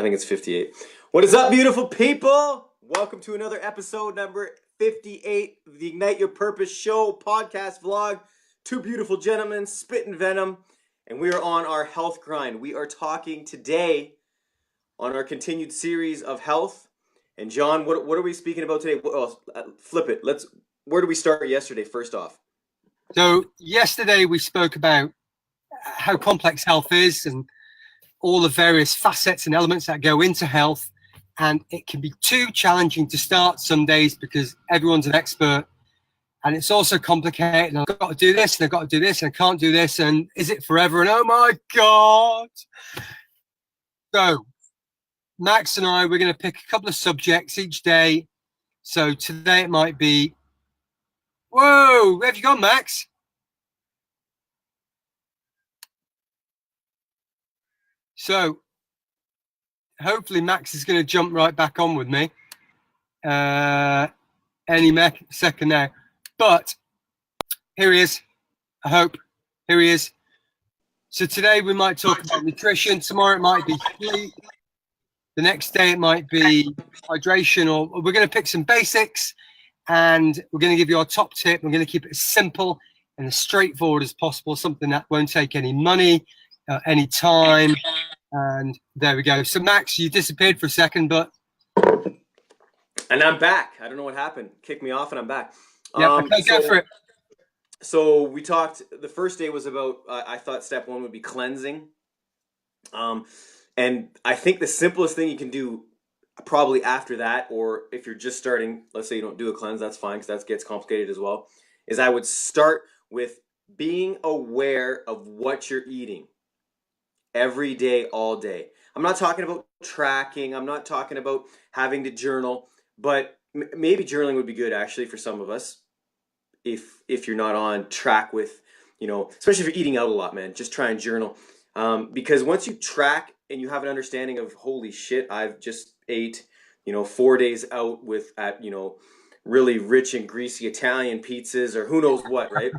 think it's 58. What is up, beautiful people? Welcome to another episode number 58 of the Ignite Your Purpose show, podcast, vlog. Two beautiful gentlemen spitting venom, and we are on our health grind. We are talking today on our continued series of health. And John, what are we speaking about today? Well, flip it. Where did we start yesterday, first off? So yesterday we spoke about how complex health is and all the various facets and elements that go into health. And it can be too challenging to start some days because everyone's an expert. And it's also complicated. And I've got to do this, and I've got to do this, and I can't do this. And is it forever? And oh my God. So Max and I, we're going to pick a couple of subjects each day. So today it might be, whoa, where have you gone, Max? So hopefully Max is going to jump right back on with me any second now. But here he is. I hope. Here he is. So today we might talk about nutrition. Tomorrow it might be sleep. The next day it might be hydration, or we're going to pick some basics and we're going to give you our top tip. We're going to keep it as simple and as straightforward as possible, something that won't take any money, any time. And there we go. So Max, you disappeared for a second, but... And I'm back. I don't know what happened. Kicked me off and I'm back. Yeah, okay, go for it. So we talked, the first day was about, I thought step one would be cleansing. And I think the simplest thing you can do probably after that, or if you're just starting, let's say you don't do a cleanse, that's fine because that gets complicated as well, is I would start with being aware of what you're eating every day, all day. I'm not talking about tracking. I'm not talking about having to journal, but maybe journaling would be good actually for some of us. If you're not on track with, especially if you're eating out a lot, man, just try and journal. Because once you track and you have an understanding of, holy shit, I've just ate, 4 days out at really rich and greasy Italian pizzas or who knows what, right?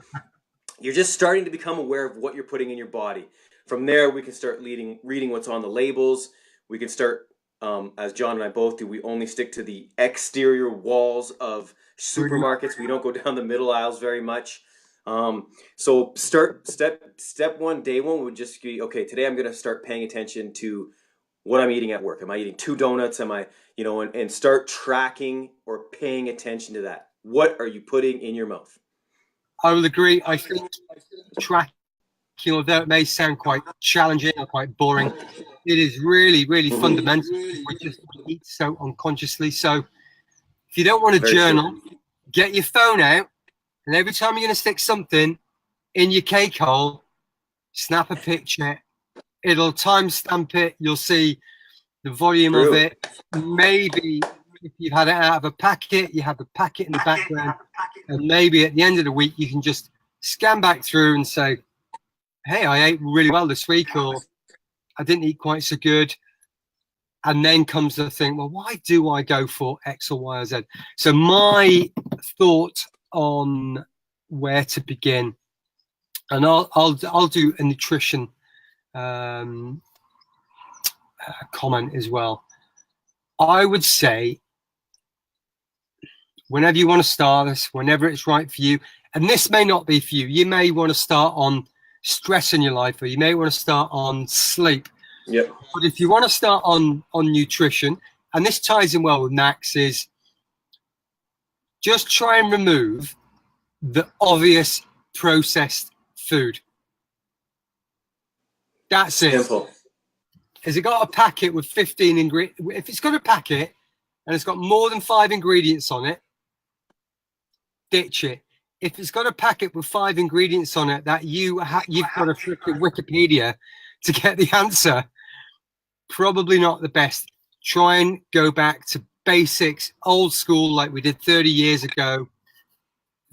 You're just starting to become aware of what you're putting in your body. From there, we can start reading what's on the labels. We can start, as John and I both do, we only stick to the exterior walls of supermarkets. We don't go down the middle aisles very much. So step one, day one would just be, okay, today I'm going to start paying attention to what I'm eating at work. Am I eating 2 donuts? Am I, and start tracking or paying attention to that. What are you putting in your mouth? I will agree. I think tracking, although it may sound quite challenging or quite boring, it is really, really fundamental. We just eat so unconsciously. So if you don't want to journal, get your phone out, and every time you're going to stick something in your cake hole, snap a picture. It'll timestamp it. You'll see the volume of it. Maybe if you've had it out of a packet, you have the packet in the background. And maybe at the end of the week, you can just scan back through and say, hey, I ate really well this week, or I didn't eat quite so good. And then comes the thing, well, why do I go for X or Y or Z? So my thought on where to begin, and I'll do a nutrition comment as well. I would say whenever you want to start this, whenever it's right for you, and this may not be for you, you may want to start on stress in your life, or you may want to start on sleep. Yep. But if you want to start on nutrition, and this ties in well with Max, is just try and remove the obvious processed food. That's it. Simple. Has it got a packet with 15 ingredients? If it's got a packet and it's got more than 5 ingredients on it, ditch it. If it's got a packet with 5 ingredients on it that you've got to freaking Wikipedia to get the answer, probably not the best. Try and go back to basics, old school, like we did 30 years ago.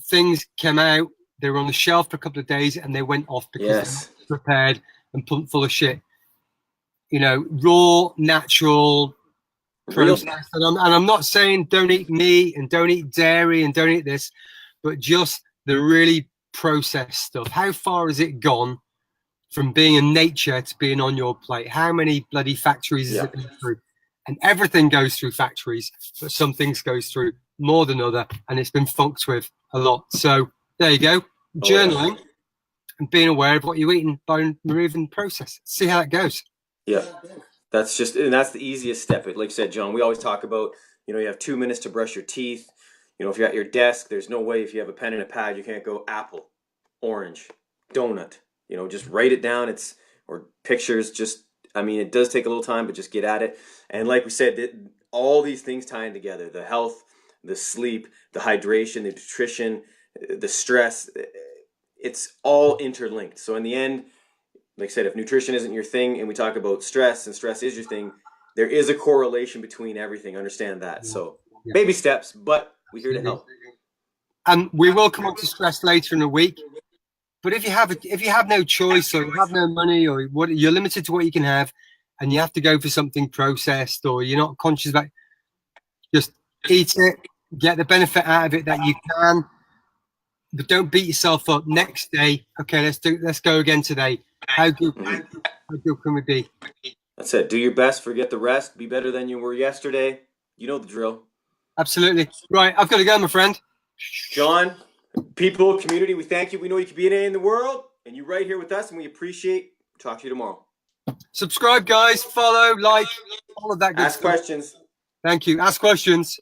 Things came out, they were on the shelf for a couple of days, and they went off because they were prepared and pumped full of shit. Raw, natural, processed. And I'm not saying don't eat meat and don't eat dairy and don't eat this, but just the really processed stuff. How far has it gone from being in nature to being on your plate. How many bloody factories is it going through? And everything goes through factories, but some things goes through more than other, and it's been funked with a lot. So there you go, journaling and being aware of what you're eating by removing the process. See how that goes. Yeah, that's the easiest step. Like you said, John, we always talk about, you have 2 minutes to brush your teeth. If you're at your desk, there's no way if you have a pen and a pad, you can't go apple, orange, donut. Just write it down. Or pictures. It does take a little time, but just get at it. And like we said, all these things tying together: the health, the sleep, the hydration, the nutrition, the stress. It's all interlinked. So in the end, like I said, if nutrition isn't your thing and we talk about stress and stress is your thing, there is a correlation between everything. Understand that. So baby steps, but we're here to help. And we will come on to stress later in the week. But if you have no choice, or you have no money, or you're limited to what you can have, and you have to go for something processed, or you're not conscious about, just eat it, get the benefit out of it that you can, but don't beat yourself up. Next day, okay, let's go again today. How good can we be? That's it. Do your best, forget the rest, be better than you were yesterday. You know the drill. Absolutely. Right, I've got to go, my friend. John, people, community, we thank you. We know you could be anywhere in the world, and you're right here with us, and we appreciate. Talk to you tomorrow. Subscribe, guys. Follow, like, all of that good stuff. Ask questions. Thank you. Ask questions.